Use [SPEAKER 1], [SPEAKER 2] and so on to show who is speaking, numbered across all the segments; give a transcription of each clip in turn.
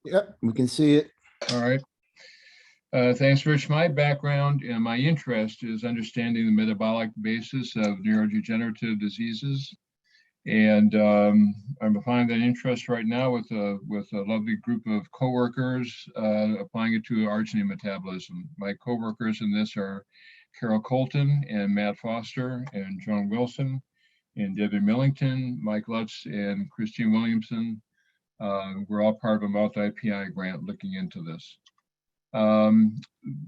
[SPEAKER 1] Yep, we can see it.
[SPEAKER 2] All right. Thanks, Rich. My background and my interest is understanding the metabolic basis of neurodegenerative diseases. And I'm applying that interest right now with a lovely group of coworkers, applying it to arginine metabolism. My coworkers in this are Carol Colton and Matt Foster and John Wilson and David Millington, Mike Lutz and Christine Williamson. We're all part of a multi-PI grant looking into this.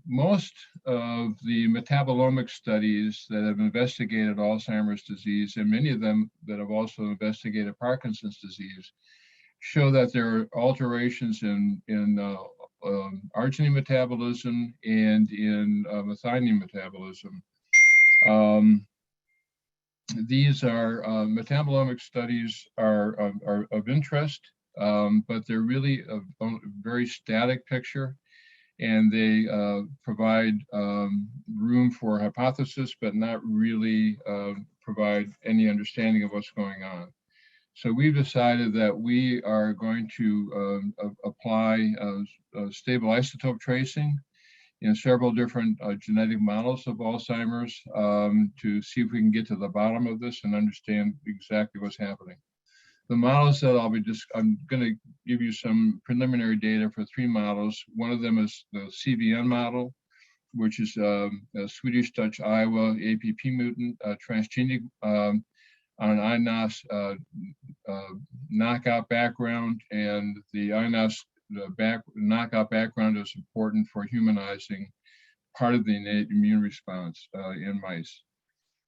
[SPEAKER 2] Most of the metabolomic studies that have investigated Alzheimer's disease, and many of them that have also investigated Parkinson's disease, show that there are alterations in arginine metabolism and in methionine metabolism. These are metabolomic studies are of interest, but they're really a very static picture. And they provide room for hypothesis, but not really provide any understanding of what's going on. So we've decided that we are going to apply stable isotope tracing in several different genetic models of Alzheimer's to see if we can get to the bottom of this and understand exactly what's happening. The models that I'm going to give you some preliminary data for 3 models. One of them is the CVN model, which is a Swedish, Dutch, Iowa APP mutant transgenic on an INOS knockout background. And the INOS knockout background is important for humanizing part of the innate immune response in mice.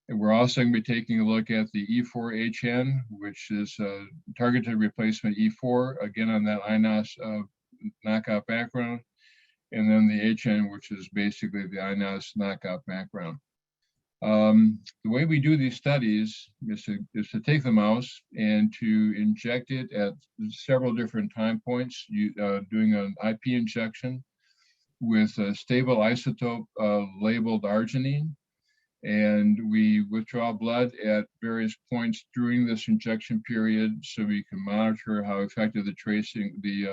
[SPEAKER 2] And we're also going to be taking a look at the E4HN, which is targeted replacement E4, again on that INOS knockout background, and then the HN, which is basically the INOS knockout background. The way we do these studies is to take the mouse and to inject it at several different time points, doing an IP injection with a stable isotope labeled arginine. And we withdraw blood at various points during this injection period so we can monitor how effective the tracing, the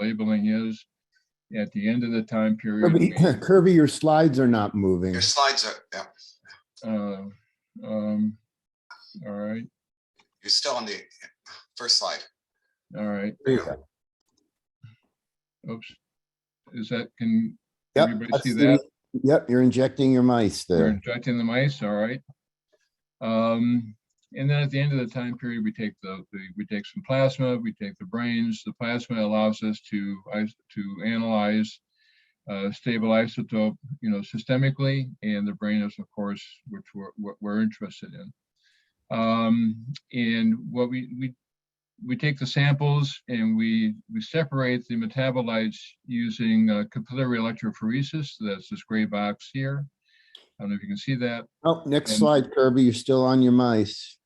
[SPEAKER 2] labeling is. At the end of the time period.
[SPEAKER 1] Kirby, your slides are not moving.
[SPEAKER 3] Your slides are, yeah.
[SPEAKER 2] All right.
[SPEAKER 3] You're still on the first slide.
[SPEAKER 2] All right.
[SPEAKER 1] There you go.
[SPEAKER 2] Oops. Is that, can
[SPEAKER 1] Yep,
[SPEAKER 2] everybody see that?
[SPEAKER 1] Yep, you're injecting your mice there.
[SPEAKER 2] You're injecting the mice, all right. And then at the end of the time period, we take we take some plasma, we take the brains. The plasma allows us to analyze stable isotope, systemically, and the brain is, of course, what we're interested in. And what we take the samples and we separate the metabolites using capillary electrophoresis. That's this gray box here. I don't know if you can see that.
[SPEAKER 1] Oh, next slide, Kirby. You're still on your mice.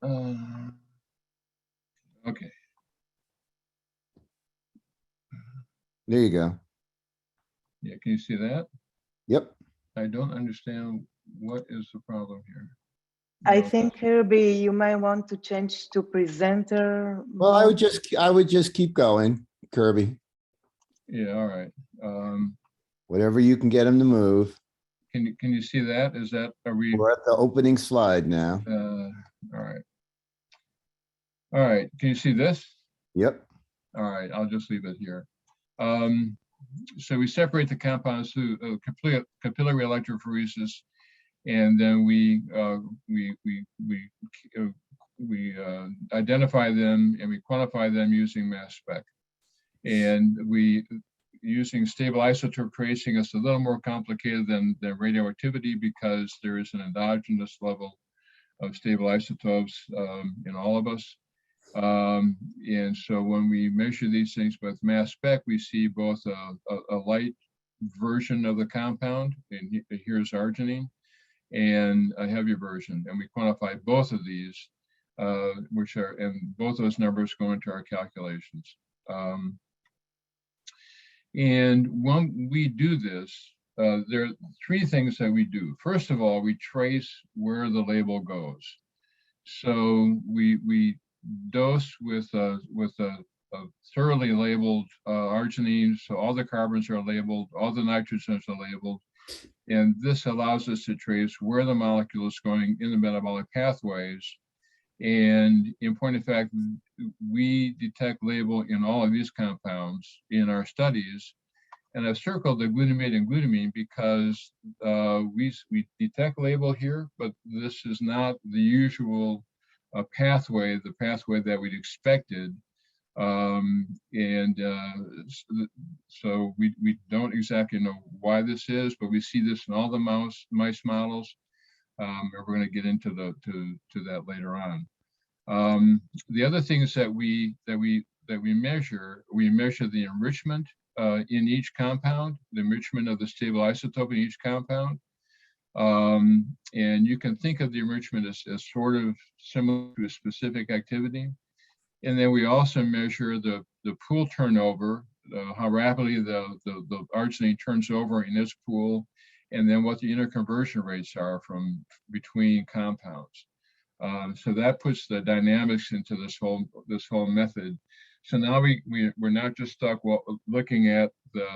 [SPEAKER 2] Okay.
[SPEAKER 1] There you go.
[SPEAKER 2] Yeah, can you see that?
[SPEAKER 1] Yep.
[SPEAKER 2] I don't understand what is the problem here.
[SPEAKER 4] I think, Kirby, you might want to change to presenter.
[SPEAKER 1] Well, I would just keep going, Kirby.
[SPEAKER 2] Yeah, all right.
[SPEAKER 1] Whatever you can get him to move.
[SPEAKER 2] Can you see that? Is that,
[SPEAKER 1] We're at the opening slide now.
[SPEAKER 2] All right. All right, can you see this?
[SPEAKER 1] Yep.
[SPEAKER 2] All right, I'll just leave it here. So we separate the compounds through capillary electrophoresis, and then we identify them and we quantify them using mass spec. And using stable isotope tracing is a little more complicated than radioactivity because there is an endogenous level of stable isotopes in all of us. And so when we measure these things with mass spec, we see both a light version of the compound, and here's arginine, and a heavy version. And we quantify both of these, and both those numbers go into our calculations. And when we do this, there are 3 things that we do. First of all, we trace where the label goes. So we dose with a thoroughly labeled arginine, so all the carbons are labeled, all the nitrogens are labeled, and this allows us to trace where the molecule is going in the metabolic pathways. And in point of fact, we detect label in all of these compounds in our studies. And I've circled the glutamate and glutamine because we detect label here, but this is not the usual pathway, the pathway that we'd expected. So we don't exactly know why this is, but we see this in all the mice models. And we're going to get into that later on. The other things that we measure the enrichment in each compound, the enrichment of the stable isotope in each compound. And you can think of the enrichment as sort of similar to a specific activity. And then we also measure the pool turnover, how rapidly the arginine turns over in its pool, and then what the interconversion rates are from between compounds. So that puts the dynamics into this whole method. So now we're not just stuck looking at the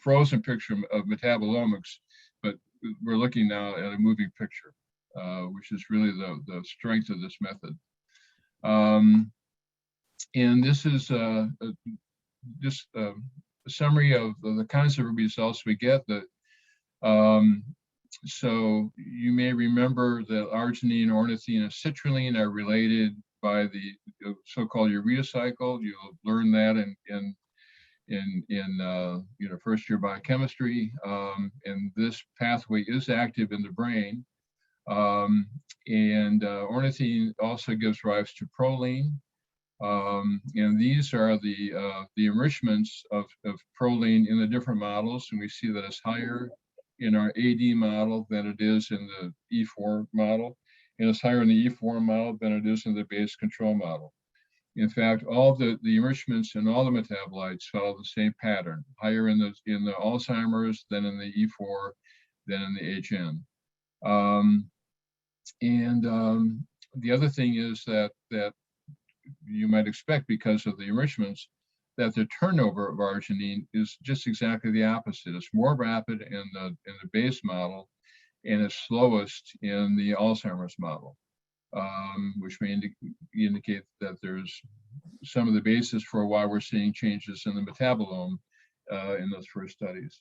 [SPEAKER 2] frozen picture of metabolomics, but we're looking now at a moving picture, which is really the strength of this method. And this is just a summary of the kinds of results we get. So you may remember that arginine, ornithine, and citrulline are related by the so-called urea cycle. You'll learn that in first year biochemistry, and this pathway is active in the brain. And ornithine also gives rise to proline, and these are the enrichments of proline in the different models, and we see that it's higher in our AD model than it is in the E4 model, and it's higher in the E4 model than it is in the base control model. In fact, all the enrichments in all the metabolites follow the same pattern, higher in the Alzheimer's than in the E4 than in the HN. The other thing is that you might expect, because of the enrichments, that the turnover of arginine is just exactly the opposite. It's more rapid in the base model, and it's slowest in the Alzheimer's model, which may indicate that there's some of the basis for why we're seeing changes in the metabolome in those first studies.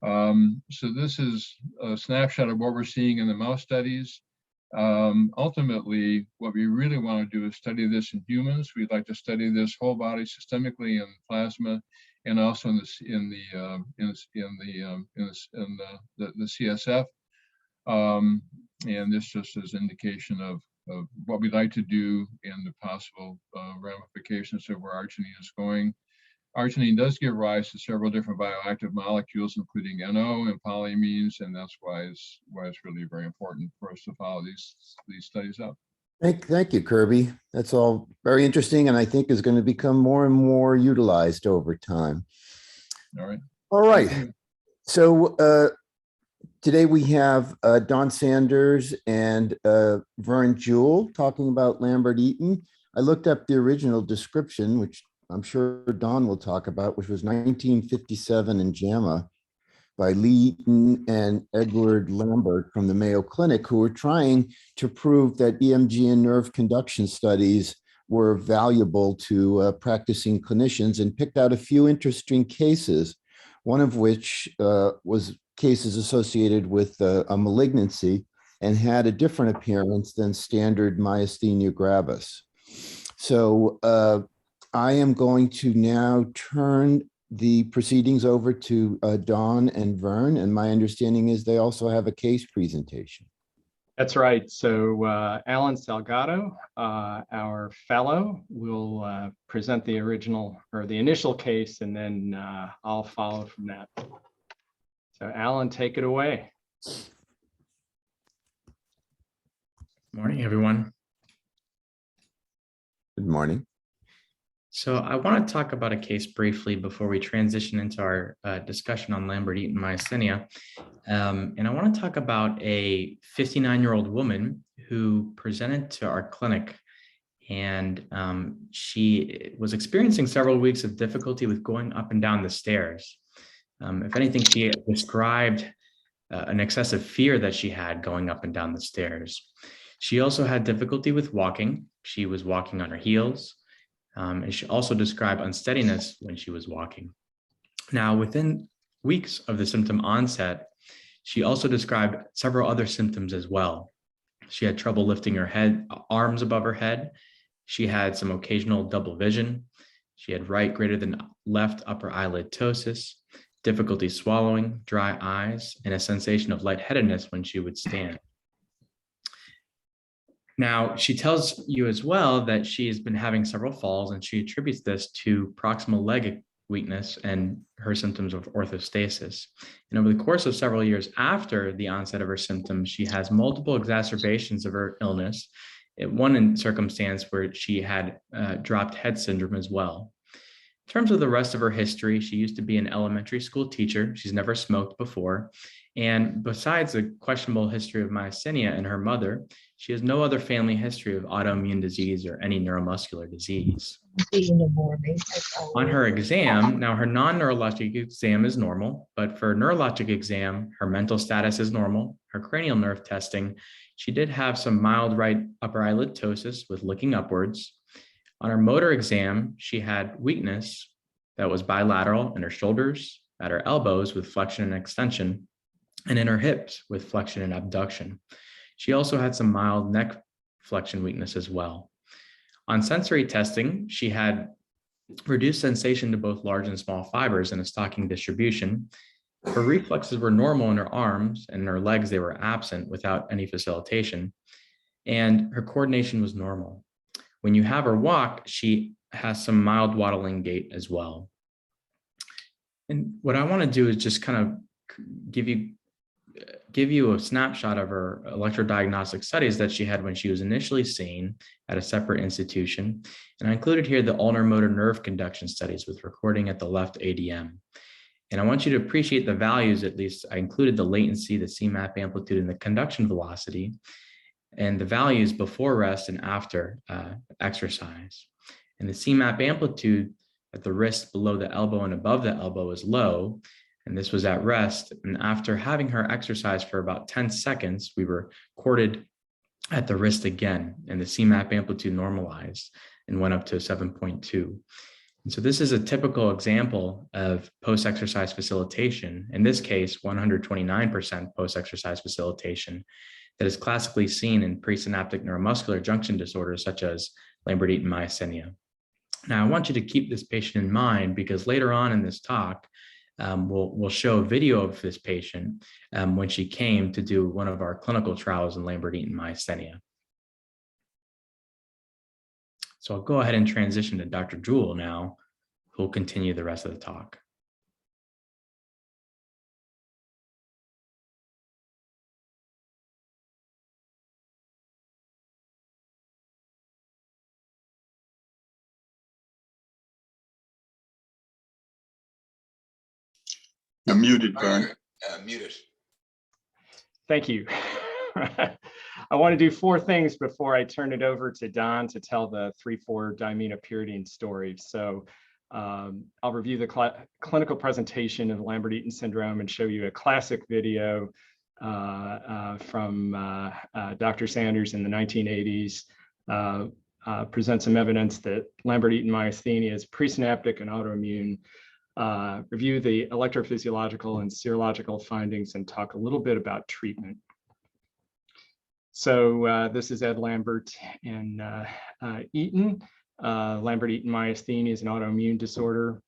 [SPEAKER 2] So this is a snapshot of what we're seeing in the mouse studies. Ultimately, what we really want to do is study this in humans. We'd like to study this whole body systemically in plasma, and also in the CSF. And this just is indication of what we'd like to do and the possible ramifications of where arginine is going. Arginine does give rise to several different bioactive molecules, including NO and polyamines, and that's why it's really very important for us to follow these studies up.
[SPEAKER 1] Thank you, Kirby. That's all very interesting, and I think is going to become more and more utilized over time. All right. So today we have Don Sanders and Vern Juel talking about Lambert-Eaton. I looked up the original description, which I'm sure Don will talk about, which was 1957 in JAMA by Lee Eaton and Edward Lambert from the Mayo Clinic, who were trying to prove that EMG and nerve conduction studies were valuable to practicing clinicians, and picked out a few interesting cases, one of which was cases associated with a malignancy and had a different appearance than standard myasthenia gravis. So I am going to now turn the proceedings over to Don and Vern, and my understanding is they also have a case presentation.
[SPEAKER 5] That's right. So Alan Salgado, our fellow, will present the initial case, and then I'll follow from that. So Alan, take it away.
[SPEAKER 6] Morning, everyone.
[SPEAKER 1] Good morning.
[SPEAKER 6] So I want to talk about a case briefly before we transition into our discussion on Lambert-Eaton myasthenia. And I want to talk about a 59-year-old woman who presented to our clinic and she was experiencing several weeks of difficulty with going up and down the stairs. If anything, she described an excessive fear that she had going up and down the stairs. She also had difficulty with walking. She was walking on her heels, and she also described unsteadiness when she was walking. Now, within weeks of the symptom onset, she also described several other symptoms as well. She had trouble lifting her arms above her head. She had some occasional double vision. She had right greater than left upper eyelid ptosis, difficulty swallowing, dry eyes, and a sensation of lightheadedness when she would stand. Now, she tells you as well that she has been having several falls, and she attributes this to proximal leg weakness and her symptoms of orthostasis. And over the course of several years after the onset of her symptoms, she has multiple exacerbations of her illness. One circumstance where she had dropped head syndrome as well. In terms of the rest of her history, she used to be an elementary school teacher. She's never smoked before. And besides a questionable history of myasthenia in her mother, she has no other family history of autoimmune disease or any neuromuscular disease. On her exam, now her non-neurologic exam is normal, but for neurologic exam, her mental status is normal. Her cranial nerve testing, she did have some mild right upper eyelid ptosis with looking upwards. On her motor exam, she had weakness that was bilateral in her shoulders, at her elbows with flexion and extension, and in her hips with flexion and abduction. She also had some mild neck flexion weakness as well. On sensory testing, she had reduced sensation to both large and small fibers and a stocking distribution. Her reflexes were normal in her arms, and in her legs, they were absent without any facilitation. And her coordination was normal. When you have her walk, she has some mild waddling gait as well. And what I want to do is just kind of give you a snapshot of her electrodiagnostic studies that she had when she was initially seen at a separate institution. And I included here the ulnar motor nerve conduction studies with recording at the left ADM. And I want you to appreciate the values, at least I included the latency, the CMAP amplitude, and the conduction velocity, and the values before rest and after exercise. And the CMAP amplitude at the wrist below the elbow and above the elbow is low, and this was at rest. And after having her exercise for about 10 seconds, we were recorded at the wrist again, and the CMAP amplitude normalized and went up to 7.2. And so this is a typical example of post-exercise facilitation, in this case, 129% post-exercise facilitation, that is classically seen in presynaptic neuromuscular junction disorders such as Lambert-Eaton myasthenia. Now, I want you to keep this patient in mind because later on in this talk, we'll show a video of this patient when she came to do one of our clinical trials in Lambert-Eaton myasthenia. So I'll go ahead and transition to Dr. Juel now, who will continue the rest of the talk.
[SPEAKER 7] You're muted, Vern.
[SPEAKER 3] Muted.
[SPEAKER 5] Thank you. I want to do four things before I turn it over to Don to tell the 3,4-diaminopyridine story. So I'll review the clinical presentation of Lambert-Eaton syndrome and show you a classic video from Dr. Sanders in the 1980s. Present some evidence that Lambert-Eaton myasthenia is presynaptic and autoimmune. Review the electrophysiological and serological findings and talk a little bit about treatment. So this is Ed Lambert and Eaton. Lambert-Eaton myasthenia is an autoimmune disorder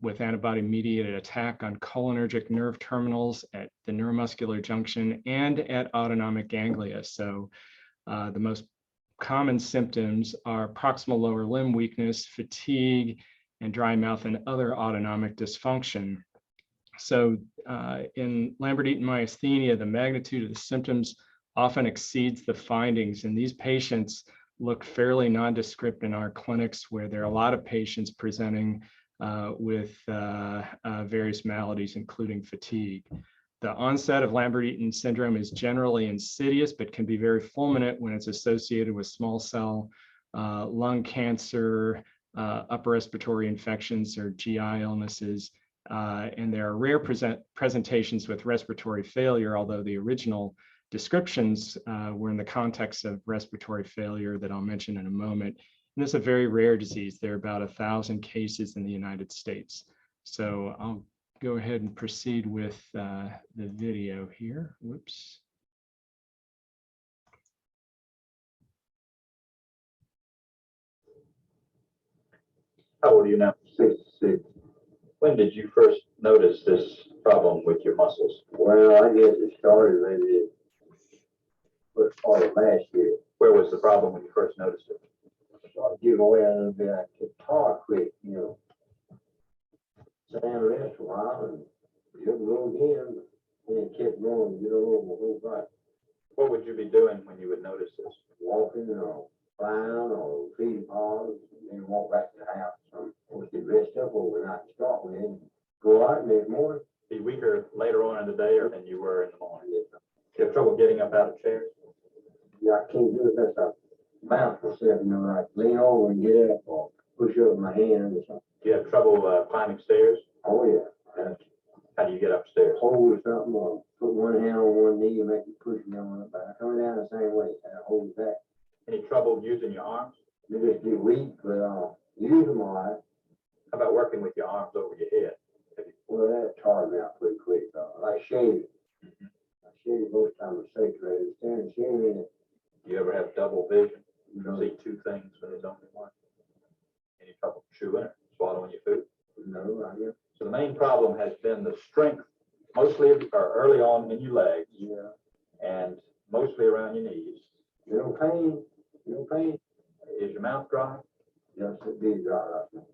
[SPEAKER 5] with antibody-mediated attack on cholinergic nerve terminals at the neuromuscular junction and at autonomic ganglia. So the most common symptoms are proximal lower limb weakness, fatigue, and dry mouth and other autonomic dysfunction. So in Lambert-Eaton myasthenia, the magnitude of the symptoms often exceeds the findings, and these patients look fairly nondescript in our clinics where there are a lot of patients presenting with various maladies, including fatigue. The onset of Lambert-Eaton syndrome is generally insidious, but can be very fulminant when it's associated with small cell lung cancer, upper respiratory infections or GI illnesses. And there are rare presentations with respiratory failure, although the original descriptions were in the context of respiratory failure that I'll mention in a moment. And this is a very rare disease. There are about 1,000 cases in the United States. So I'll go ahead and proceed with the video here. Whoops.
[SPEAKER 8] How old are you now?
[SPEAKER 9] 66.
[SPEAKER 8] When did you first notice this problem with your muscles?
[SPEAKER 9] Well, I guess it started maybe first part of last year.
[SPEAKER 8] Where was the problem when you first noticed it?
[SPEAKER 9] I started giving away a little bit. I could talk quick, you know. Stand rest a while and just go again. And it kept going, get over my whole body.
[SPEAKER 8] What would you be doing when you would notice this?
[SPEAKER 9] Walking or flying or feeding paws, and then walk back to the house. So I was getting dressed up overnight to start with and go out next morning.
[SPEAKER 8] Be weaker later on in the day or than you were in the morning? You have trouble getting up out of chairs?
[SPEAKER 9] Yeah, I can't do it unless I bounce myself, you know, like lean over and get up or push up with my hand or something.
[SPEAKER 8] Do you have trouble climbing stairs?
[SPEAKER 9] Oh, yeah.
[SPEAKER 8] How do you get upstairs?
[SPEAKER 9] Hold something or put one hand on one knee and make it push me on the back. Coming down the same way, and I hold it back.
[SPEAKER 8] Any trouble using your arms?
[SPEAKER 9] You just get weak, but use them all right.
[SPEAKER 8] How about working with your arms over your head?
[SPEAKER 9] Well, that tired me out pretty quick. Like shaving. I shave most times with sacred. Stand shaving it.
[SPEAKER 8] Do you ever have double vision?
[SPEAKER 9] You know,
[SPEAKER 8] See two things when there's only one? Any trouble chewing or swallowing your food?
[SPEAKER 9] no, I guess.
[SPEAKER 8] So the main problem has been the strength, mostly or early on in your legs,
[SPEAKER 9] Yeah.
[SPEAKER 8] and mostly around your knees.
[SPEAKER 9] No pain. No pain.
[SPEAKER 8] Is your mouth dry?
[SPEAKER 9] Yes, it did dry right now.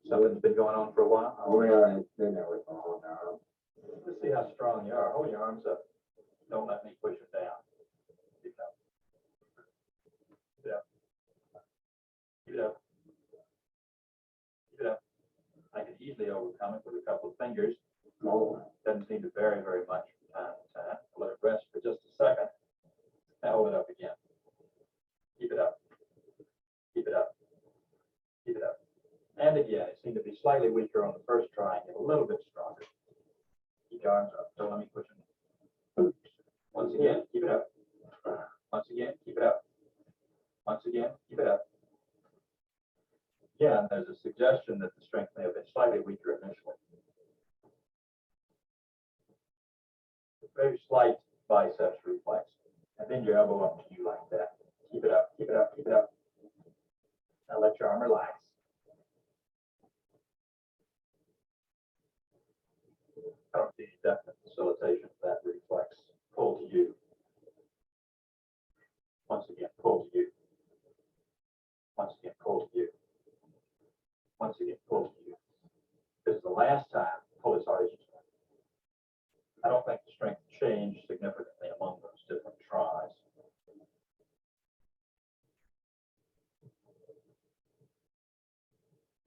[SPEAKER 8] Something's been going on for a while?
[SPEAKER 9] Well, it's been that way for a long time.
[SPEAKER 8] Let's see how strong you are. Hold your arms up. Don't let me push it down. Keep it up. Keep it up. Keep it up. Keep it up. I can easily overcome it with a couple of fingers.
[SPEAKER 9] Oh,
[SPEAKER 8] Doesn't seem to vary very much from time to time. Let it rest for just a second. Now hold it up again. Keep it up. Keep it up. Keep it up. And again, it seemed to be slightly weaker on the first try and get a little bit stronger. Keep your arms up. Don't let me push it. Once again, keep it up. Once again, keep it up. Once again, keep it up. Yeah, and there's a suggestion that the strength may have been slightly weaker initially. Very slight biceps reflex. And then your elbow up to you like that. Keep it up, keep it up, keep it up. Now let your arm relax. I don't see any definite facilitation of that reflex. Pull to you. Once again, pull to you. Once again, pull to you. Once again, pull to you. This is the last time, pull as hard as you can. I don't think the strength changed significantly among those different tries.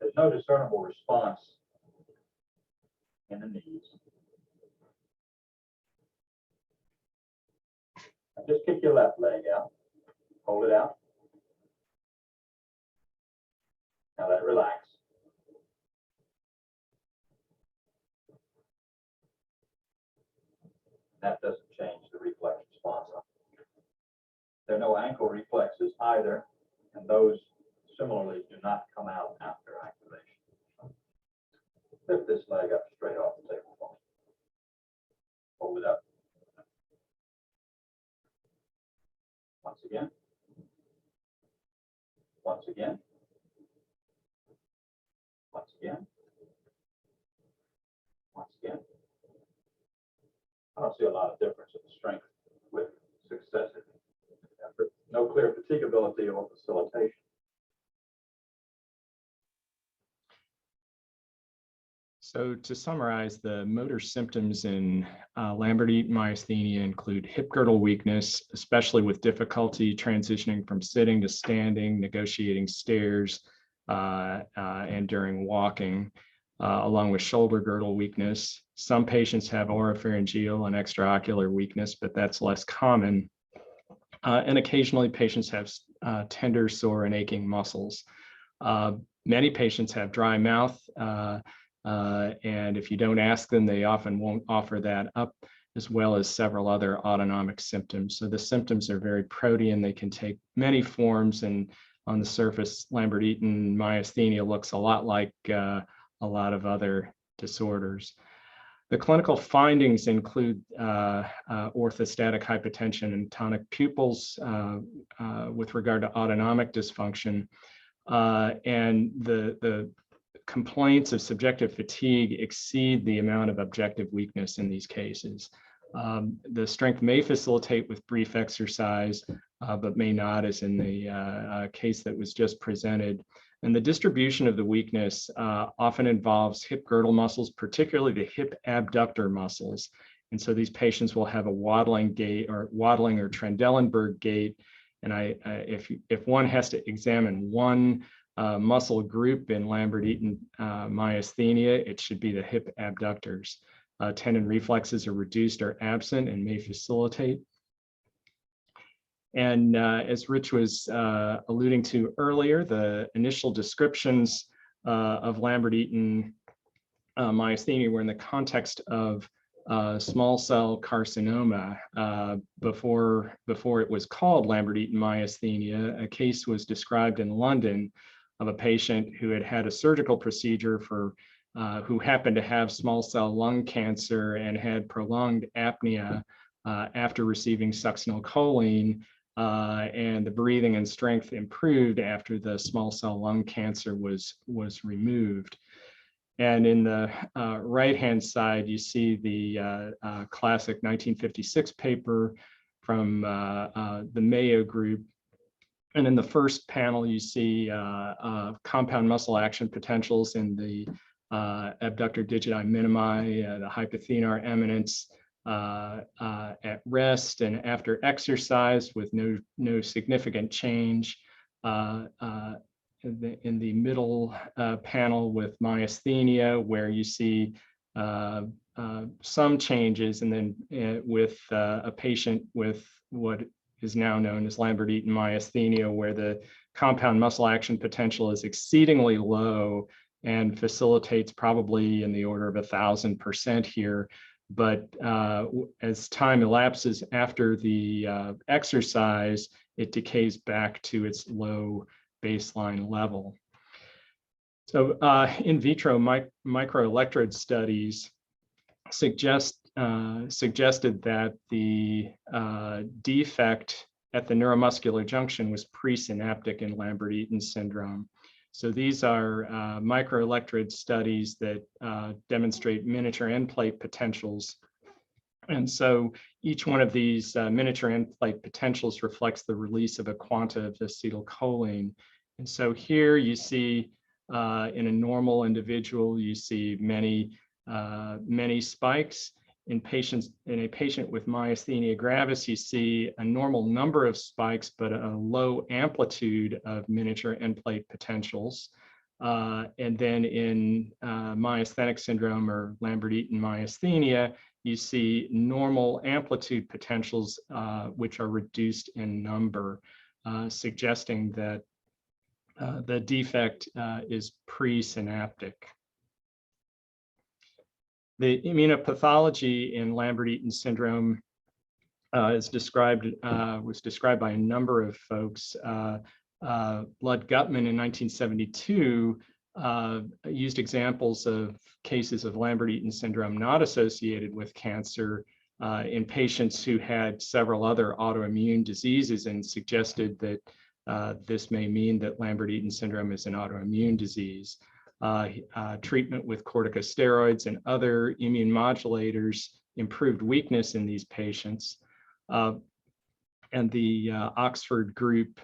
[SPEAKER 8] There's no discernible response in the knees. Now just kick your left leg out. Hold it out. Now let it relax. That doesn't change the reflex response. There are no ankle reflexes either, and those similarly do not come out after activation. Lift this leg up straight off the table for me. Hold it up. Once again. Once again. Once again. Once again. I don't see a lot of difference in the strength with successive effort. No clear fatigability or facilitation.
[SPEAKER 5] So to summarize, the motor symptoms in Lambert-Eaton myasthenia include hip girdle weakness, especially with difficulty transitioning from sitting to standing, negotiating stairs, and during walking, along with shoulder girdle weakness. Some patients have oropharyngeal and extraocular weakness, but that's less common. And occasionally patients have tender, sore, and aching muscles. Many patients have dry mouth, and if you don't ask them, they often won't offer that up, as well as several other autonomic symptoms. So the symptoms are very protean. They can take many forms, and on the surface, Lambert-Eaton myasthenia looks a lot like a lot of other disorders. The clinical findings include orthostatic hypotension and tonic pupils with regard to autonomic dysfunction, and the complaints of subjective fatigue exceed the amount of objective weakness in these cases. The strength may facilitate with brief exercise, but may not, as in the case that was just presented. And the distribution of the weakness often involves hip girdle muscles, particularly the hip abductor muscles. And so these patients will have a waddling gait, or waddling or Trendelenburg gait. And if one has to examine one muscle group in Lambert-Eaton myasthenia, it should be the hip abductors. Tendon reflexes are reduced or absent and may facilitate. And as Rich was alluding to earlier, the initial descriptions of Lambert-Eaton myasthenia were in the context of small cell carcinoma. Before it was called Lambert-Eaton myasthenia, a case was described in London of a patient who had had a surgical procedure for who happened to have small cell lung cancer and had prolonged apnea after receiving succinylcholine, and the breathing and strength improved after the small cell lung cancer was removed. And in the right-hand side, you see the classic 1956 paper from the Mayo Group. And in the first panel, you see compound muscle action potentials in the abductor digiti minimi, the hypothenar eminence at rest and after exercise with no significant change. In the middle panel with myasthenia, where you see some changes, and then with a patient with what is now known as Lambert-Eaton myasthenia, where the compound muscle action potential is exceedingly low and facilitates probably in the order of 1,000% here. But as time elapses after the exercise, it decays back to its low baseline level. So in vitro microelectrode studies suggested that the defect at the neuromuscular junction was presynaptic in Lambert-Eaton syndrome. So these are microelectrode studies that demonstrate miniature end plate potentials. And so each one of these miniature end plate potentials reflects the release of a quanta of acetylcholine. And so here you see in a normal individual, you see many spikes. In a patient with myasthenia gravis, you see a normal number of spikes, but a low amplitude of miniature end plate potentials. And then in myasthenic syndrome or Lambert-Eaton myasthenia, you see normal amplitude potentials, which are reduced in number, suggesting that the defect is presynaptic. The immunopathology in Lambert-Eaton syndrome was described by a number of folks. Blood-Gutman in 1972 used examples of cases of Lambert-Eaton syndrome not associated with cancer in patients who had several other autoimmune diseases, and suggested that this may mean that Lambert-Eaton syndrome is an autoimmune disease. Treatment with corticosteroids and other immune modulators improved weakness in these patients. And the Oxford group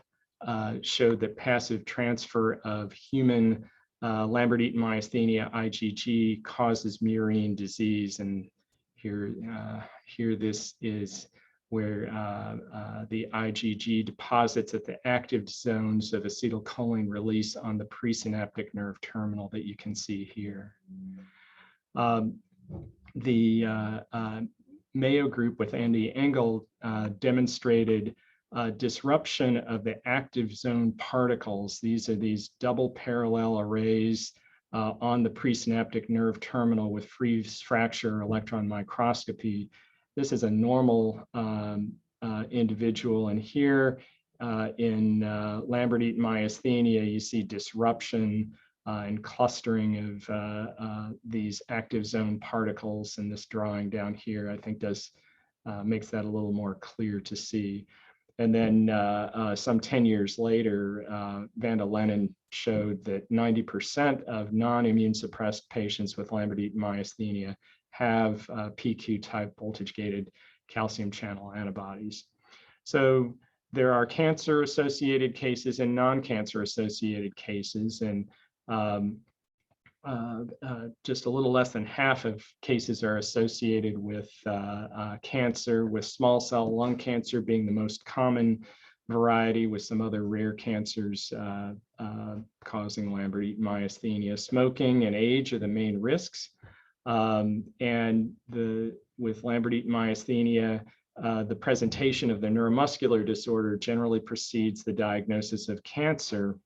[SPEAKER 5] showed that passive transfer of human Lambert-Eaton myasthenia IgG causes murine disease. And here this is where the IgG deposits at the active zones of acetylcholine release on the presynaptic nerve terminal that you can see here. The Mayo Group with Andy Engel demonstrated disruption of the active zone particles. These are these double parallel arrays on the presynaptic nerve terminal with freeze fracture electron microscopy. This is a normal individual, and here in Lambert-Eaton myasthenia, you see disruption and clustering of these active zone particles, and this drawing down here, I think, makes that a little more clear to see. And then some 10 years later, Van de Lennen showed that 90% of non-immune suppressed patients with Lambert-Eaton myasthenia have PQ type voltage-gated calcium channel antibodies. So there are cancer associated cases and non-cancer associated cases, and just a little less than half of cases are associated with cancer, with small cell lung cancer being the most common variety, with some other rare cancers causing Lambert-Eaton myasthenia. Smoking and age are the main risks. And with Lambert-Eaton myasthenia, the presentation of the neuromuscular disorder generally precedes the diagnosis of cancer.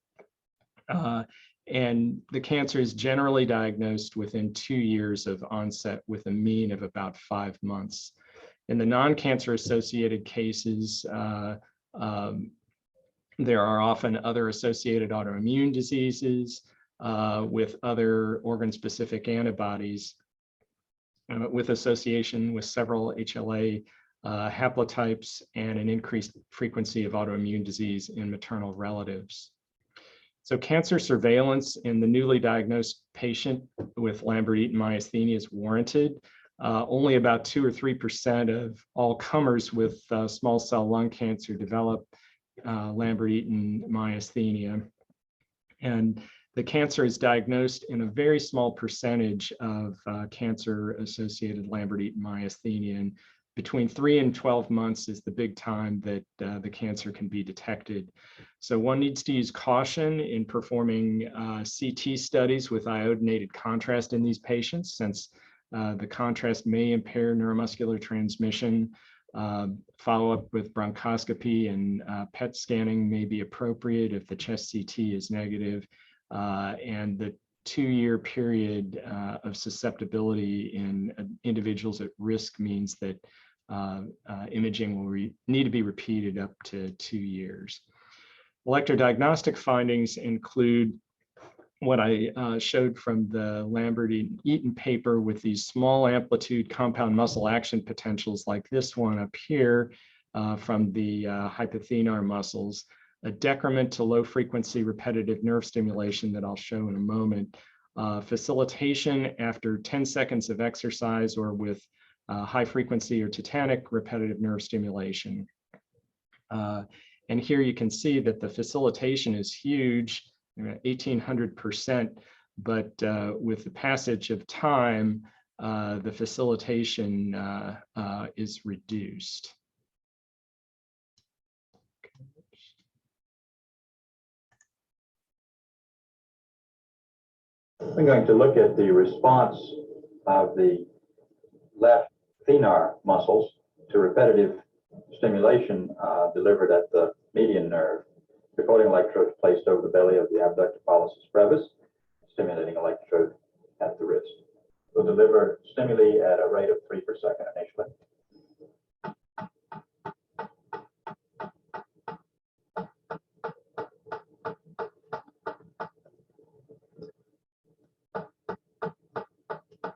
[SPEAKER 5] And the cancer is generally diagnosed within 2 years of onset with a mean of about 5 months. In the non-cancer associated cases, there are often other associated autoimmune diseases with other organ-specific antibodies with association with several HLA haplotypes and an increased frequency of autoimmune disease in maternal relatives. So cancer surveillance in the newly diagnosed patient with Lambert-Eaton myasthenia is warranted. Only about 2 or 3% of all comers with small cell lung cancer develop Lambert-Eaton myasthenia. And the cancer is diagnosed in a very small percentage of cancer-associated Lambert-Eaton myasthenia. And between 3 and 12 months is the big time that the cancer can be detected. So one needs to use caution in performing CT studies with iodinated contrast in these patients, since the contrast may impair neuromuscular transmission. Follow-up with bronchoscopy and PET scanning may be appropriate if the chest CT is negative. And the 2-year period of susceptibility in individuals at risk means that imaging will need to be repeated up to 2 years. Electrodiagnostic findings include what I showed from the Lambert-Eaton paper with these small amplitude compound muscle action potentials like this one up here from the hypothenar muscles, a decrement to low frequency repetitive nerve stimulation that I'll show in a moment, facilitation after 10 seconds of exercise or with high frequency or tetanic repetitive nerve stimulation. And here you can see that the facilitation is huge, 1,800%, but with the passage of time, the facilitation is reduced.
[SPEAKER 8] I'm going to look at the response of the left thenar muscles to repetitive stimulation delivered at the median nerve. Recording electrode placed over the belly of the abductor pollicis brevis, stimulating electrode at the wrist. We'll deliver stimuli at a rate of 3 per second initially.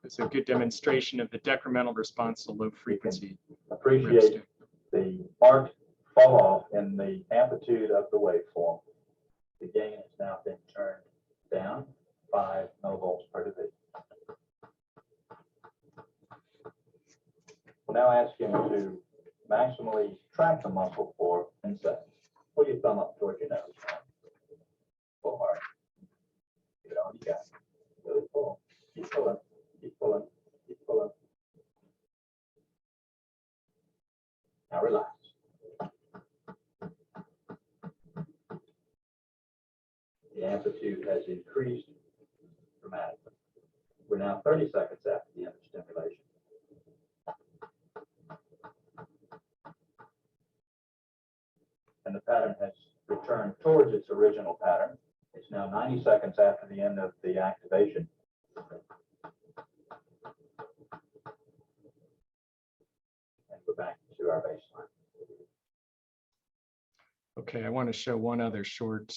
[SPEAKER 5] It's a good demonstration of the decremental response to low frequency.
[SPEAKER 8] Appreciate the marked fall off in the amplitude of the waveform. The gain has now been turned down 5 millivolts per division. We'll now ask him to maximally track the muscle for 10 seconds. Pull your thumb up towards your nose. Pull hard. Give it all you got. Really pull. Keep pulling. Keep pulling. Keep pulling. Now relax. The amplitude has increased dramatically. We're now 30 seconds after the end of stimulation. towards its original pattern. It's now 90 seconds after the end of the activation. And we're back to our baseline.
[SPEAKER 5] Okay, I want to show one other short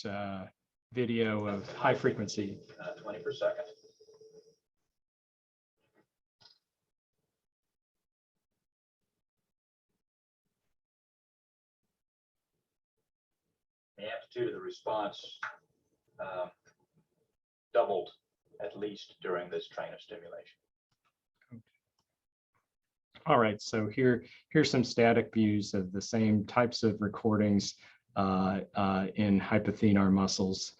[SPEAKER 5] video of high frequency.
[SPEAKER 8] 20 per second. The amplitude of the response doubled at least during this train of stimulation.
[SPEAKER 5] All right, so here's some static views of the same types of recordings in hypothenar muscles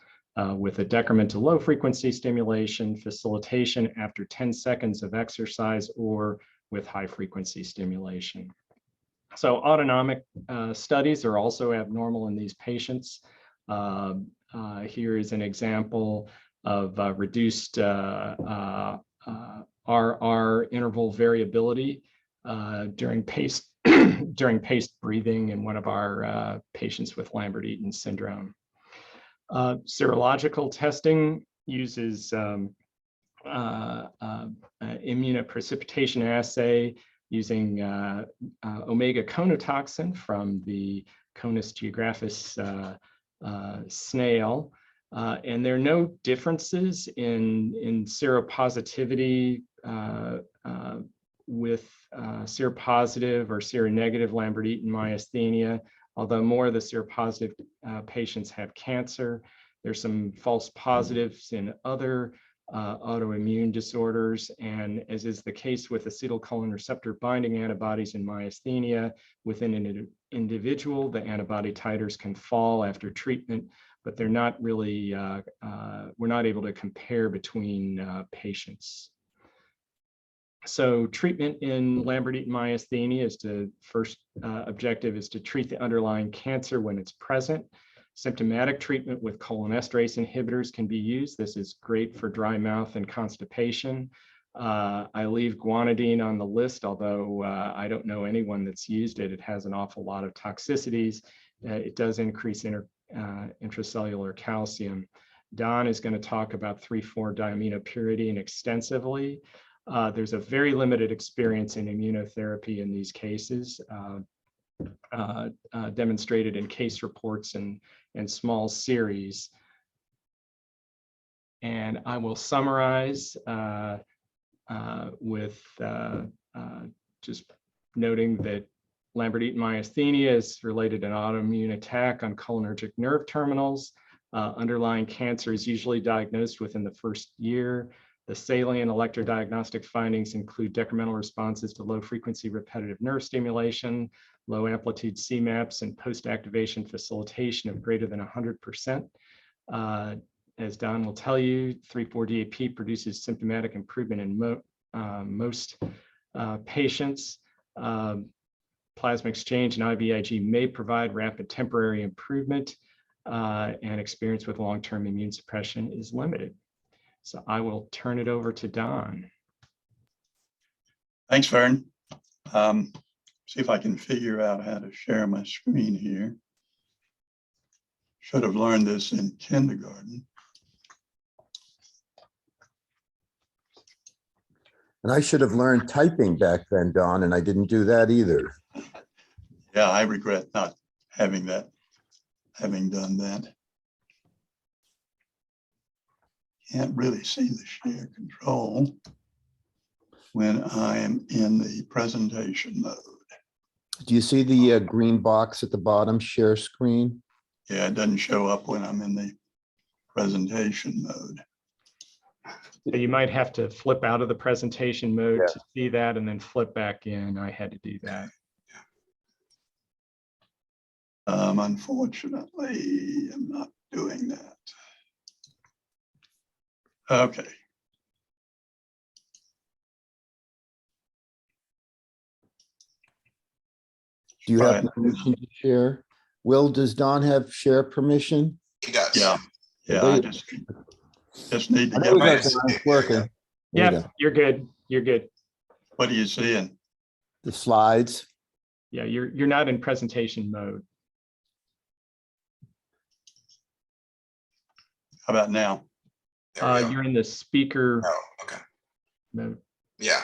[SPEAKER 5] with a decrement to low frequency stimulation, facilitation after 10 seconds of exercise, or with high frequency stimulation. So autonomic studies are also abnormal in these patients. Here is an example of reduced RR interval variability during paced breathing in one of our patients with Lambert-Eaton syndrome. Serological testing uses immunoprecipitation assay using omega conotoxin from the Conus geographis snail. And there are no differences in seropositivity with seropositive or seronegative Lambert-Eaton myasthenia, although more of the seropositive patients have cancer. There's some false positives in other autoimmune disorders, and as is the case with acetylcholine receptor binding antibodies in myasthenia, within an individual, the antibody titers can fall after treatment, but they're not really, we're not able to compare between patients. So treatment in Lambert-Eaton myasthenia is to, first objective is to treat the underlying cancer when it's present. Symptomatic treatment with cholinesterase inhibitors can be used. This is great for dry mouth and constipation. I leave guanidine on the list, although I don't know anyone that's used it. It has an awful lot of toxicities. It does increase intracellular calcium. Don is going to talk about 3,4-diaminopyridine extensively. There's a very limited experience in immunotherapy in these cases, demonstrated in case reports and small series. And I will summarize with just noting that Lambert-Eaton myasthenia is related to an autoimmune attack on cholinergic nerve terminals. Underlying cancer is usually diagnosed within the first year. The salient electrodiagnostic findings include decremental responses to low-frequency repetitive nerve stimulation, low-amplitude CMAPs, and post-activation facilitation of greater than 100%. As Don will tell you, 3,4-DAP produces symptomatic improvement in most patients. Plasma exchange and IVIG may provide rapid temporary improvement, and experience with long-term immune suppression is limited. So I will turn it over to Don.
[SPEAKER 7] Thanks, Vern. See if I can figure out how to share my screen here. Should have learned this in kindergarten.
[SPEAKER 1] And I should have learned typing back then, Don, and I didn't do that either.
[SPEAKER 7] Yeah, I regret not having done that. Can't really see the share control when I am in the presentation mode.
[SPEAKER 1] Do you see the green box at the bottom, share screen?
[SPEAKER 7] Yeah, it doesn't show up when I'm in the presentation mode.
[SPEAKER 5] So you might have to flip out of the presentation mode to see that and then flip back in. I had to do that.
[SPEAKER 7] Unfortunately, I'm not doing that. Okay.
[SPEAKER 1] Do you have permission to share? Will, does Don have share permission?
[SPEAKER 3] He does.
[SPEAKER 7] Yeah. Yeah, I just need to get
[SPEAKER 1] my
[SPEAKER 3] It's
[SPEAKER 1] working.
[SPEAKER 5] Yep, you're good. You're good.
[SPEAKER 7] What are you seeing?
[SPEAKER 1] The slides.
[SPEAKER 5] Yeah, you're not in presentation mode.
[SPEAKER 7] How about now?
[SPEAKER 3] There we go.
[SPEAKER 5] You're in the speaker
[SPEAKER 3] Oh, okay.
[SPEAKER 5] mode.
[SPEAKER 3] Yeah.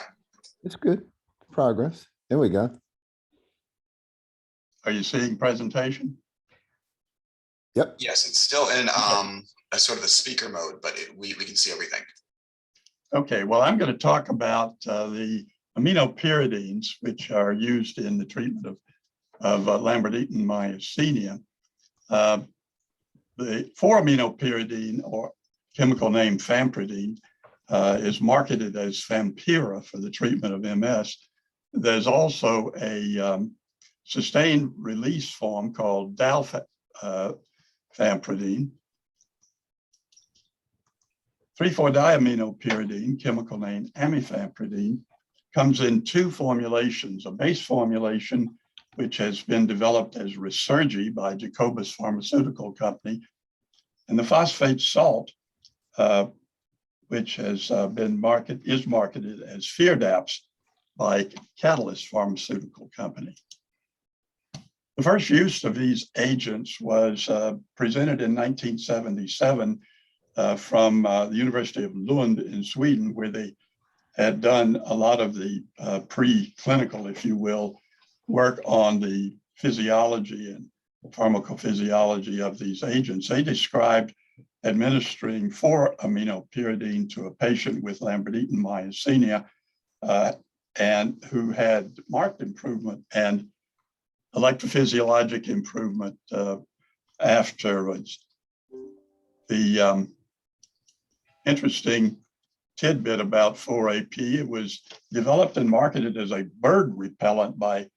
[SPEAKER 1] It's good. Progress. There we go.
[SPEAKER 7] Are you seeing presentation?
[SPEAKER 1] Yep.
[SPEAKER 3] Yes, it's still in a sort of a speaker mode, but we can see everything.
[SPEAKER 7] Okay, well, I'm going to talk about the aminopyridines, which are used in the treatment of Lambert-Eaton myasthenia. The 4-aminopyridine, or chemical name fampridine, is marketed as Fampira for the treatment of MS. There's also a sustained release form called dalfampridine. 3,4-diaminopyridine, chemical name amifampridine, comes in 2 formulations: a base formulation, which has been developed as Resurgi by Jacobus Pharmaceutical Company, and the phosphate salt, which has is marketed as Firdaps by Catalyst Pharmaceutical Company. The first use of these agents was presented in 1977 from the University of Lund in Sweden, where they had done a lot of the preclinical, if you will, work on the physiology and pharmacophysiology of these agents. They described administering 4-aminopyridine to a patient with Lambert-Eaton myasthenia and who had marked improvement and electrophysiologic improvement afterwards. The interesting tidbit about 4-AP, it was developed and marketed as a bird repellent by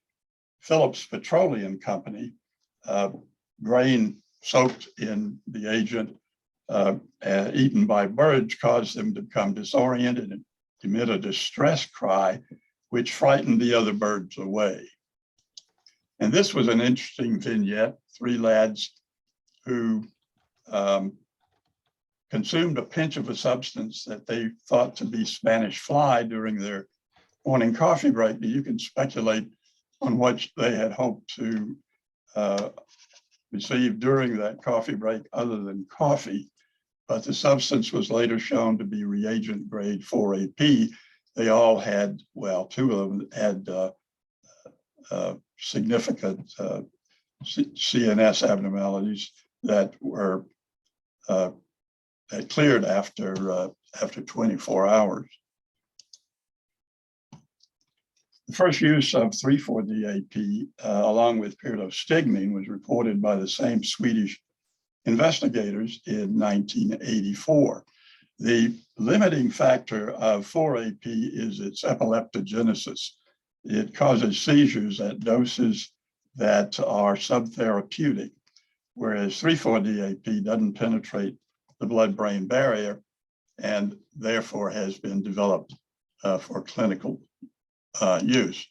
[SPEAKER 7] Phillips Petroleum Company. Grain soaked in the agent eaten by birds caused them to become disoriented and emit a distress cry, which frightened the other birds away. And this was an interesting vignette: 3 lads who consumed a pinch of a substance that they thought to be Spanish fly during their morning coffee break. You can speculate on what they had hoped to receive during that coffee break other than coffee, but the substance was later shown to be reagent grade 4-AP. They all had, well, 2 of them had significant CNS abnormalities that were that cleared after 24 hours. The first use of 3,4-DAP along with pyridostigmine was reported by the same Swedish investigators in 1984. The limiting factor of 4-AP is its epileptogenesis. It causes seizures at doses that are subtherapeutic, whereas 3,4-DAP doesn't penetrate the blood-brain barrier and therefore has been developed for clinical use.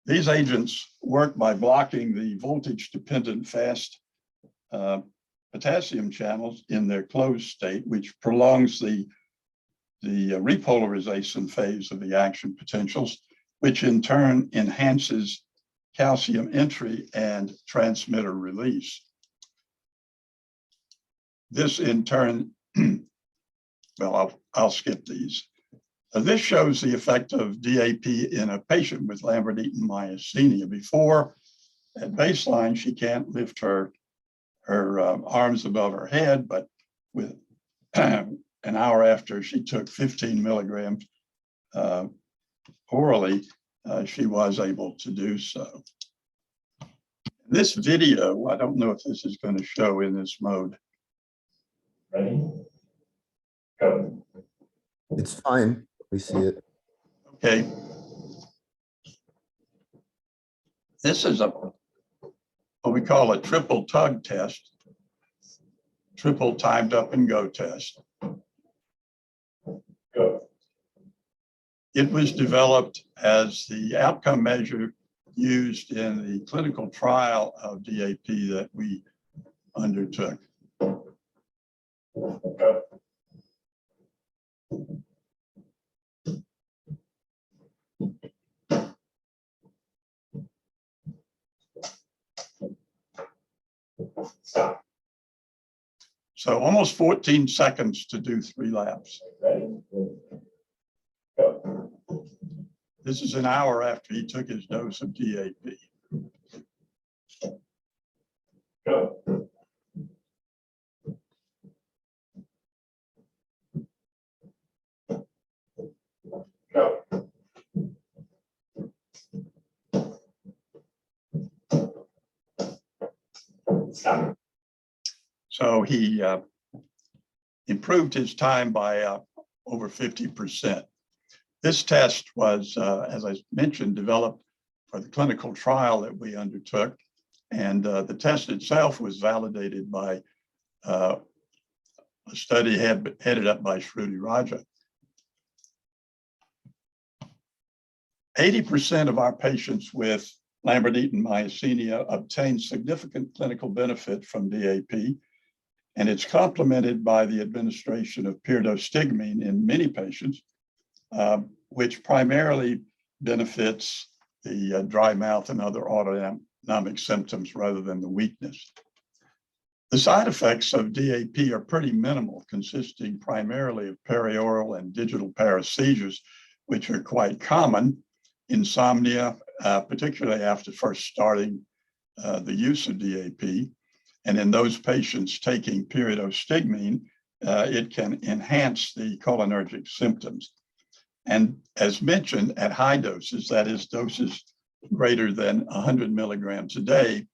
[SPEAKER 7] These agents work by blocking the voltage-dependent fast potassium channels in their closed state, which prolongs the repolarization phase of the action potentials, which in turn enhances calcium entry and transmitter release. This in turn, well, I'll skip these. This shows the effect of DAP in a patient with Lambert-Eaton myasthenia. Before, at baseline, she can't lift her arms above her head, but with an hour after she took 15 milligrams orally, she was able to do so. This video, I don't know if this is going to show in this mode.
[SPEAKER 8] Ready? Go.
[SPEAKER 1] It's fine. We see it.
[SPEAKER 7] Okay. This is what we call a triple tug test, triple timed up and go test.
[SPEAKER 8] Go.
[SPEAKER 7] It was developed as the outcome measure used in the clinical trial of DAP that we undertook.
[SPEAKER 8] Go.
[SPEAKER 7] Stop. So almost 14 seconds to do 3 laps.
[SPEAKER 8] Ready? Go.
[SPEAKER 7] This is an hour after he took his dose of DAP.
[SPEAKER 8] Go. Go. Stop.
[SPEAKER 7] So he improved his time by over 50%. This test was, as I mentioned, developed for the clinical trial that we undertook. And the test itself was validated by a study headed up by Shruti Raja. 80% of our patients with Lambert-Eaton myasthenia obtain significant clinical benefit from DAP, and it's complemented by the administration of pyridostigmine in many patients, which primarily benefits the dry mouth and other autonomic symptoms rather than the weakness. The side effects of DAP are pretty minimal, consisting primarily of perioral and digital paresthesias, which are quite common, insomnia, particularly after first starting the use of DAP. And in those patients taking pyridostigmine, it can enhance the cholinergic symptoms. And as mentioned, at high doses, that is doses greater than 100 milligrams a day,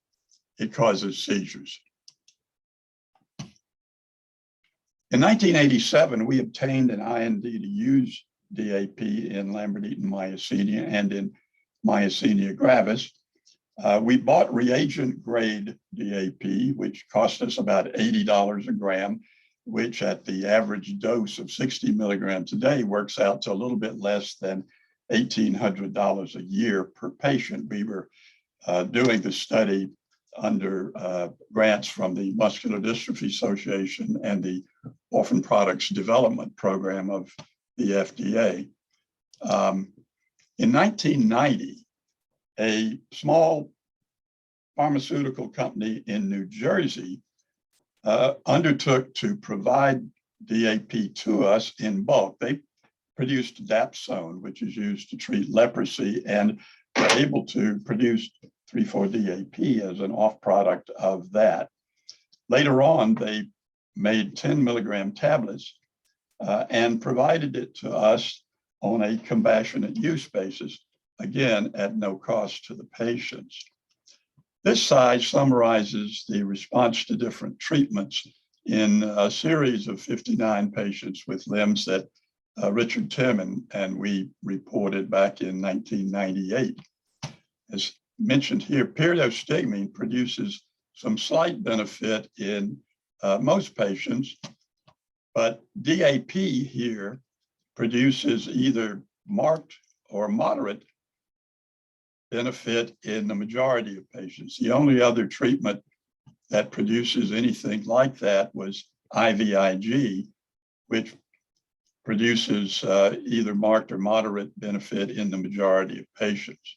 [SPEAKER 7] it causes seizures. In 1987, we obtained an IND to use DAP in Lambert-Eaton myasthenia and in myasthenia gravis. We bought reagent grade DAP, which cost us about $80 a gram, which at the average dose of 60 milligrams a day works out to a little bit less than $1,800 a year per patient. We were doing the study under grants from the Muscular Dystrophy Association and the Orphan Products Development Program of the FDA. In 1990, a small pharmaceutical company in New Jersey undertook to provide DAP to us in bulk. They produced Dapsone, which is used to treat leprosy, and were able to produce 3,4-DAP as an off product of that. Later on, they made 10 milligram tablets and provided it to us on a compassionate use basis, again, at no cost to the patients. This slide summarizes the response to different treatments in a series of 59 patients with limbs that Richard Tim and we reported back in 1998. As mentioned here, pyridostigmine produces some slight benefit in most patients, but DAP here produces either marked or moderate benefit in the majority of patients. The only other treatment that produces anything like that was IVIG, which produces either marked or moderate benefit in the majority of patients.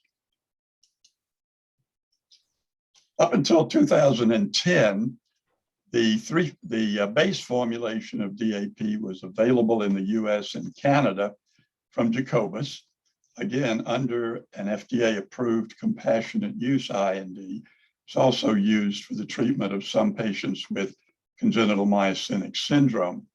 [SPEAKER 7] Up until 2010, the base formulation of DAP was available in the US and Canada from Jacobus, again, under an FDA-approved compassionate use IND. It's also used for the treatment of some patients with congenital myasthenic syndrome.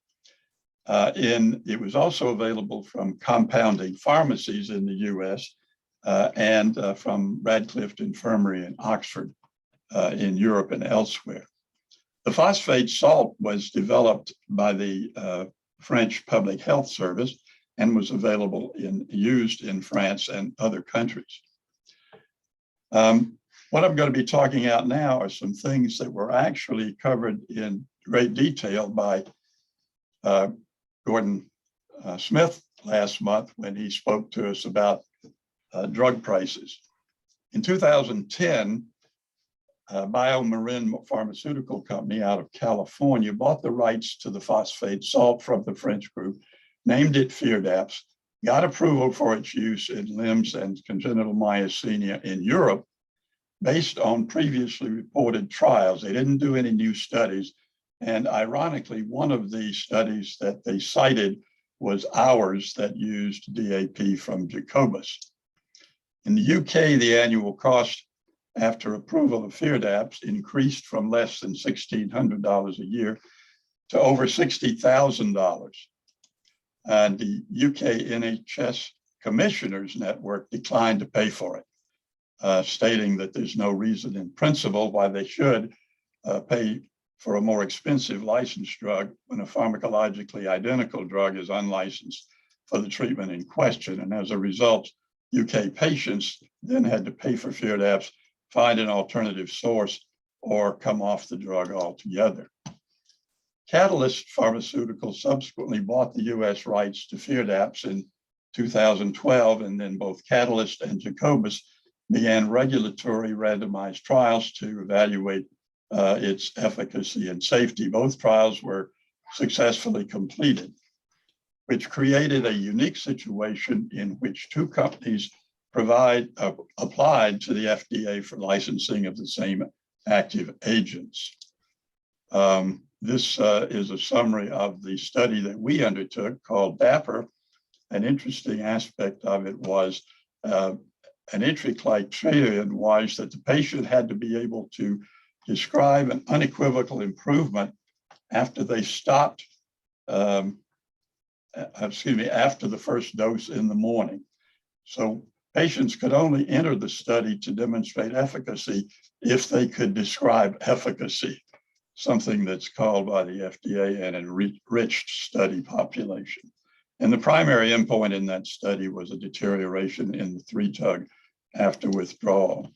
[SPEAKER 7] It was also available from compounding pharmacies in the US and from Radcliffe Infirmary in Oxford in Europe and elsewhere. The phosphate salt was developed by the French Public Health Service and was available used in France and other countries. What I'm going to be talking about now are some things that were actually covered in great detail by Gordon Smith last month when he spoke to us about drug prices. In 2010, BioMarin Pharmaceutical Company out of California bought the rights to the phosphate salt from the French group, named it Firdaps, got approval for its use in limbs and congenital myasthenia in Europe based on previously reported trials. They didn't do any new studies, And ironically, one of the studies that they cited was ours that used DAP from Jacobus. In the UK, the annual cost after approval of FIRDAPS increased from less than $1,600 a year to over $60,000. And the UK NHS Commissioners Network declined to pay for it, stating that there's no reason in principle why they should pay for a more expensive licensed drug when a pharmacologically identical drug is unlicensed for the treatment in question. And as a result, UK patients then had to pay for FIRDAPS, find an alternative source, or come off the drug altogether. Catalyst Pharmaceuticals subsequently bought the US rights to FIRDAPS in 2012, and then both Catalyst and Jacobus began regulatory randomized trials to evaluate its efficacy and safety. Both trials were successfully completed, which created a unique situation in which two companies applied to the FDA for licensing of the same active agents. This is a summary of the study that we undertook called DAPPER. An interesting aspect of it was an entry criterion was that the patient had to be able to describe an unequivocal improvement after they stopped, after the first dose in the morning. So patients could only enter the study to demonstrate efficacy if they could describe efficacy, something that's called by the FDA an enriched study population. And the primary endpoint in that study was a deterioration in the 3-tug after withdrawal.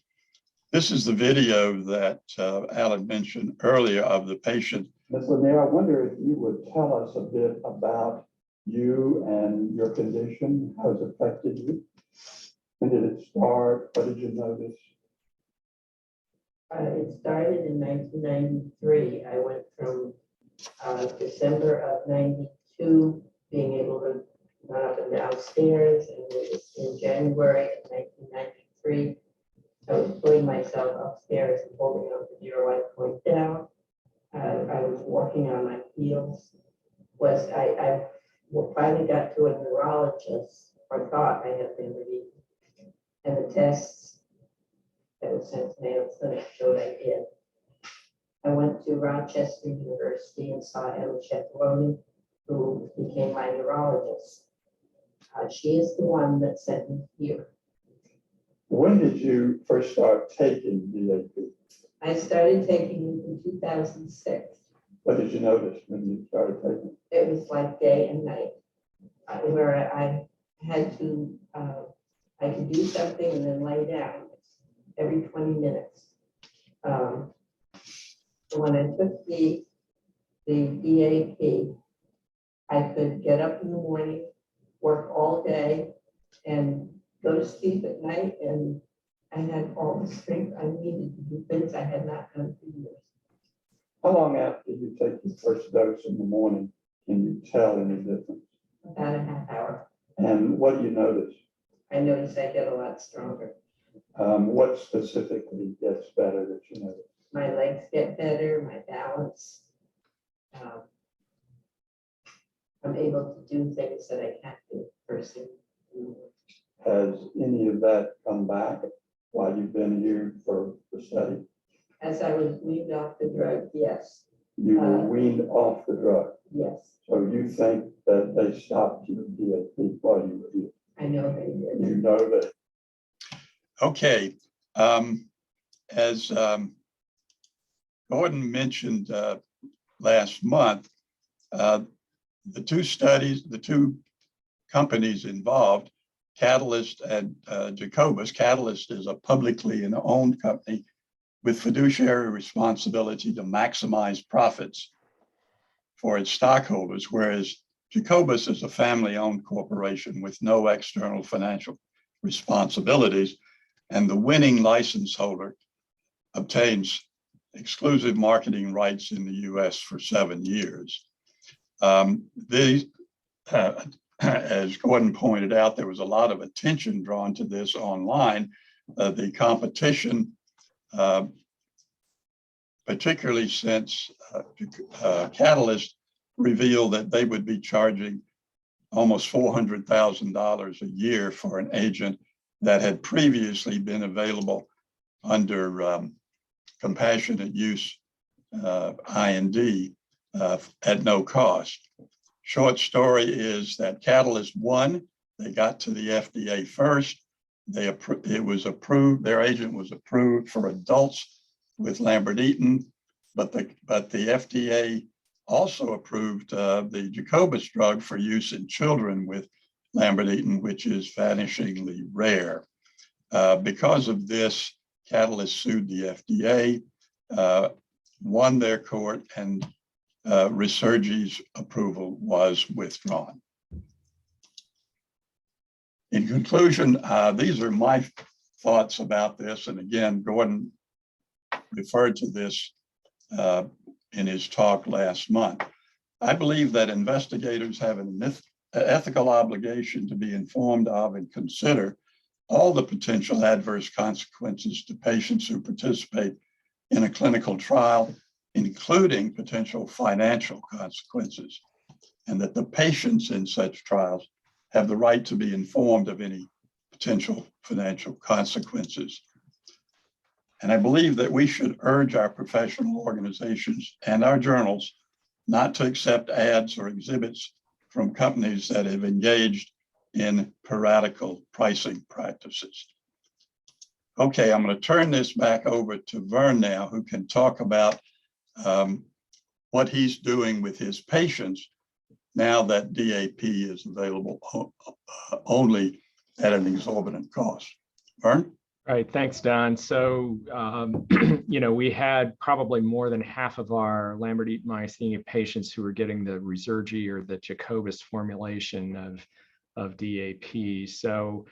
[SPEAKER 7] This is the video that Alan mentioned earlier of the patient.
[SPEAKER 10] Ms. Lanier, I wonder if you would tell us a bit about you and your condition, how it's affected you. When did it start? What did you notice?
[SPEAKER 11] It started in 1993. I went from December of 92 being able to run up and downstairs, and it was in January of 1993. I was putting myself upstairs and holding up the zero light point down. I was walking on my heels. I finally got to a neurologist, or thought I had been relieved, and the tests that was sent to Mayo Clinic showed I did. I went to Rochester University and saw Ellen Cefaloni, who became my neurologist. She is the one that sent me here.
[SPEAKER 10] When did you first start taking DAP?
[SPEAKER 11] I started taking it in 2006.
[SPEAKER 10] What did you notice when you started taking it?
[SPEAKER 11] It was like day and night, where I had to, I could do something and then lay down every 20 minutes. When I took the DAP, I could get up in the morning, work all day, and go to sleep at night, and I had all the strength I needed to do things I had not done for years.
[SPEAKER 10] How long after you take your first dose in the morning can you tell any difference?
[SPEAKER 11] About a half hour.
[SPEAKER 10] And what do you notice?
[SPEAKER 11] I notice I get a lot stronger.
[SPEAKER 10] What specifically gets better that you notice?
[SPEAKER 11] My legs get better, my balance. I'm able to do things that I can't do first thing.
[SPEAKER 10] Has any of that come back while you've been here for the study?
[SPEAKER 11] As I was weaned off the drug, yes.
[SPEAKER 10] You were weaned off the drug?
[SPEAKER 11] Yes.
[SPEAKER 10] So you think that they stopped your DAP while you were here?
[SPEAKER 11] I know they did.
[SPEAKER 10] You know that.
[SPEAKER 7] Okay. As Gordon mentioned last month, the two companies involved, Catalyst and Jacobus. Catalyst is a publicly owned company with fiduciary responsibility to maximize profits for its stockholders, whereas Jacobus is a family-owned corporation with no external financial responsibilities, and the winning license holder obtains exclusive marketing rights in the US for 7 years. As Gordon pointed out, there was a lot of attention drawn to this online. The competition particularly since Catalyst revealed that they would be charging almost $400,000 a year for an agent that had previously been available under compassionate use IND at no cost. Short story is that Catalyst won. They got to the FDA first. It was approved. Their agent was approved for adults with Lambert-Eaton, but the FDA also approved the Jacobus drug for use in children with Lambert-Eaton, which is vanishingly rare. Because of this, Catalyst sued the FDA, won their court, and Resurgi's approval was withdrawn. In conclusion, these are my thoughts about this. And again, Gordon referred to this in his talk last month. I believe that investigators have an ethical obligation to be informed of and consider all the potential adverse consequences to patients who participate in a clinical trial, including potential financial consequences, and that the patients in such trials have the right to be informed of any potential financial consequences. And I believe that we should urge our professional organizations and our journals not to accept ads or exhibits from companies that have engaged in piratical pricing practices. Okay, I'm going to turn this back over to Vern now, who can talk about what he's doing with his patients now that DAP is available only at an exorbitant cost. Vern?
[SPEAKER 5] All right, thanks, Don. So, we had probably more than half of our Lambert-Eaton myasthenia patients who were getting the Resurgi or the Jacobus formulation of DAP. So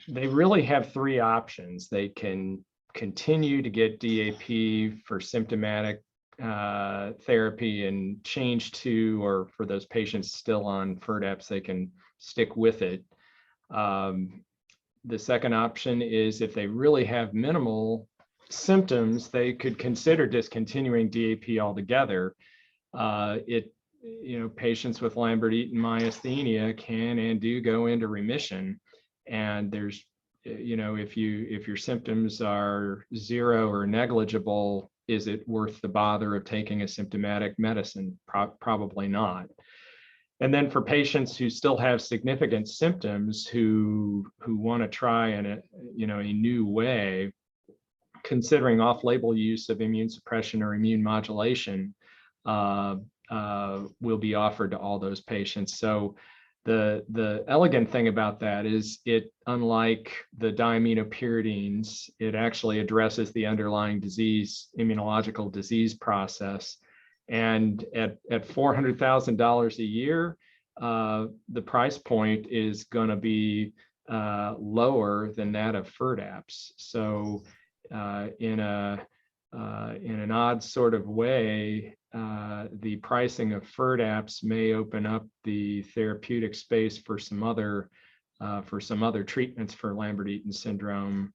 [SPEAKER 5] they really have three options. They can continue to get DAP for symptomatic therapy and change to, or for those patients still on FIRDAPSE, they can stick with it. The second option is if they really have minimal symptoms, they could consider discontinuing DAP altogether. Patients with Lambert-Eaton myasthenia can and do go into remission. And there's, if your symptoms are zero or negligible, is it worth the bother of taking a symptomatic medicine? Probably not. And then for patients who still have significant symptoms, who want to try in a new way, considering off-label use of immune suppression or immune modulation will be offered to all those patients. So the elegant thing about that is it, unlike the diaminopyridines, it actually addresses the underlying disease, immunological disease process. And at $400,000 a year, the price point is going to be lower than that of FIRDAPSE. So in an odd sort of way, the pricing of FIRDAPSE may open up the therapeutic space for some other treatments for Lambert-Eaton syndrome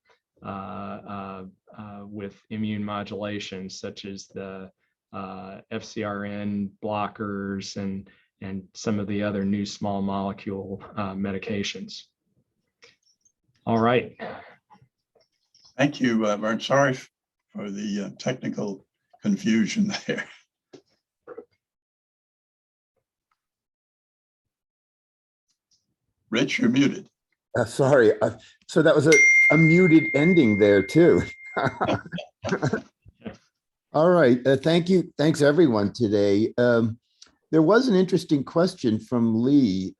[SPEAKER 5] with immune modulation, such as the FcRn blockers and some of the other new small molecule medications. All right.
[SPEAKER 7] Thank you, Vern. Sorry for the technical confusion there. Rich, you're muted.
[SPEAKER 1] Sorry. So that was a muted ending there too. All right. Thank you. Thanks, everyone, today. There was an interesting question from Lee.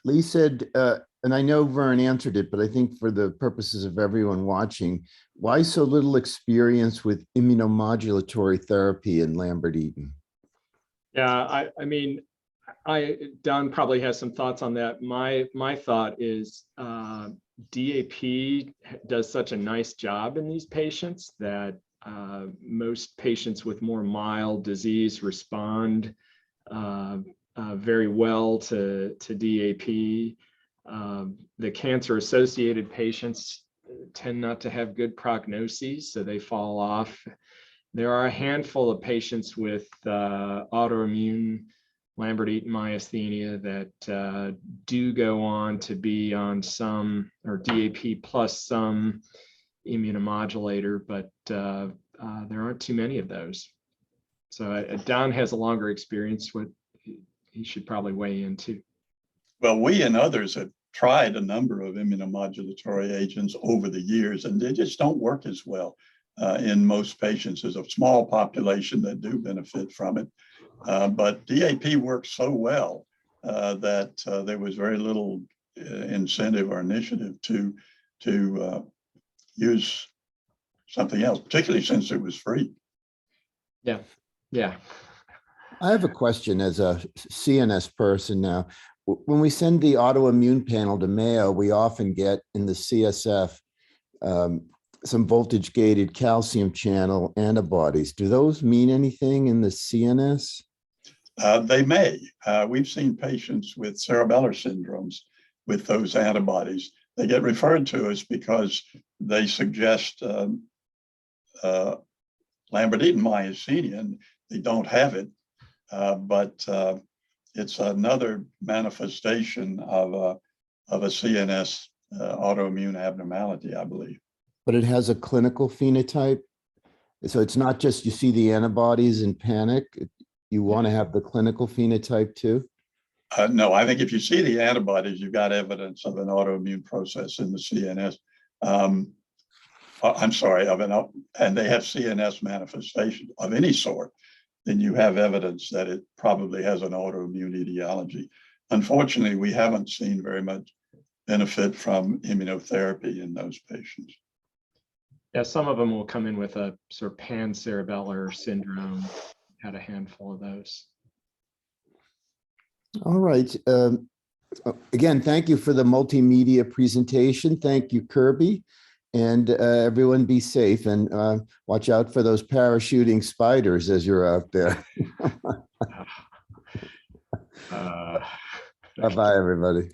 [SPEAKER 1] Lee said, and I know Vern answered it, but I think for the purposes of everyone watching, why so little experience with immunomodulatory therapy in Lambert-Eaton?
[SPEAKER 5] Yeah, I mean, Don probably has some thoughts on that. My thought is DAP does such a nice job in these patients that most patients with more mild disease respond very well to DAP. The cancer-associated patients tend not to have good prognoses, so they fall off. There are a handful of patients with autoimmune Lambert-Eaton myasthenia that do go on to be on some, or DAP plus some immunomodulator, but there aren't too many of those. So Don has a longer experience with, he should probably weigh in too.
[SPEAKER 7] Well, we and others have tried a number of immunomodulatory agents over the years, and they just don't work as well in most patients. There's a small population that do benefit from it, but DAP works so well that there was very little incentive or initiative to use something else, particularly since it was free.
[SPEAKER 5] Yeah, yeah.
[SPEAKER 1] I have a question as a CNS person now. When we send the autoimmune panel to Mayo, we often get in the CSF some voltage-gated calcium channel antibodies. Do those mean anything in the CNS?
[SPEAKER 7] They may. We've seen patients with cerebellar syndromes with those antibodies. They get referred to us because they suggest Lambert-Eaton myasthenia, and they don't have it, but it's another manifestation of a CNS autoimmune abnormality, I believe.
[SPEAKER 1] But it has a clinical phenotype. So it's not just you see the antibodies and panic. You want to have the clinical phenotype too?
[SPEAKER 7] No, I think if you see the antibodies, you've got evidence of an autoimmune process in the CNS. I'm sorry, and they have CNS manifestation of any sort, then you have evidence that it probably has an autoimmune etiology. Unfortunately, we haven't seen very much benefit from immunotherapy in those patients.
[SPEAKER 5] Yeah, some of them will come in with a sort of pancerebellar syndrome. Had a handful of those.
[SPEAKER 1] All right. Again, thank you for the multimedia presentation. Thank you, Kirby. And everyone be safe and watch out for those parachuting spiders as you're out there. Bye-bye, everybody.